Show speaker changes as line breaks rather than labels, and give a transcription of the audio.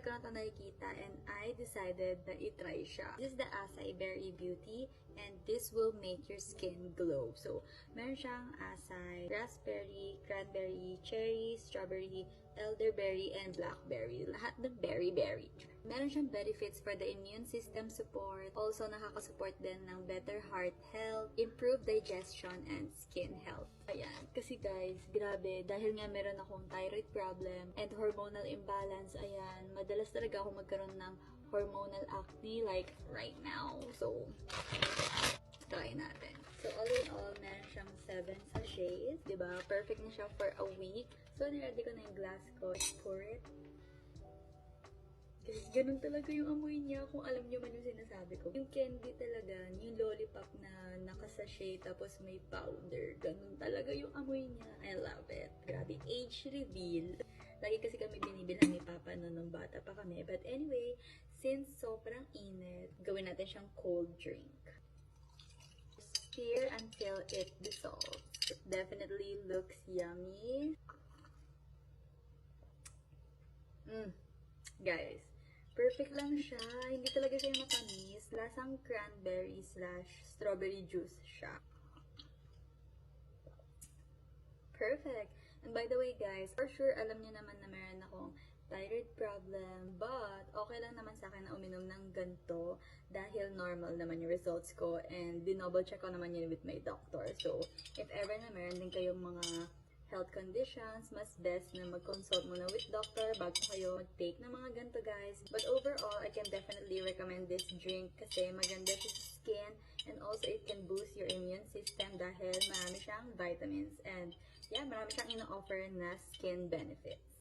ko na ito nakikita and I decided na itry siya. This is the Acai Berry Beauty and this will make your skin glow. So, meron siyang acai, raspberry, cranberry, cherry, strawberry, elderberry, and blackberry. Lahat ng berry-berry. Meron siyang benefits for the immune system support. Also, nakakasupport din ng better heart health, improved digestion, and skin health. Ayan. Kasi guys, grabe, dahil nga meron akong thyroid problem and hormonal imbalance, ayan, madalas talaga ako magkaroon ng hormonal acne like right now. So, try natin. So, all in all, meron siyang 7 sachets. Diba? Perfect na siya for a week. So, niready ko na yung glass ko. Pour it. Guys, ganun talaga yung amoy niya kung alam niyo man yung sinasabi ko. Yung candy talaga, yung lollipop na nakasachet tapos may powder. Ganun talaga yung amoy niya. I love it. Grabe, age reveal. Lagi kasi kami binibilhan ni Papa nung bata pa kami. But anyway, since sobrang init, gawin natin siyang cold drink. Stir until it dissolves. It definitely looks yummy. Guys, perfect lang siya. Hindi talaga siya matamis. Lasang cranberry / strawberry juice siya. Perfect. And by the way guys, for sure alam niyo naman na meron akong thyroid problem, but okay lang naman sa akin na uminom ng ganito dahil normal naman yung results ko and dinouble check ko naman yun with my doctor. So, if ever na meron din kayong mga health conditions, mas best na mag-consult muna with doctor bago kayo mag-take ng mga ganito guys. But overall, I can definitely recommend this drink kasi maganda siya sa skin and also it can boost your immune system dahil marami siyang vitamins and yeah, marami siyang ino-offer na skin benefits.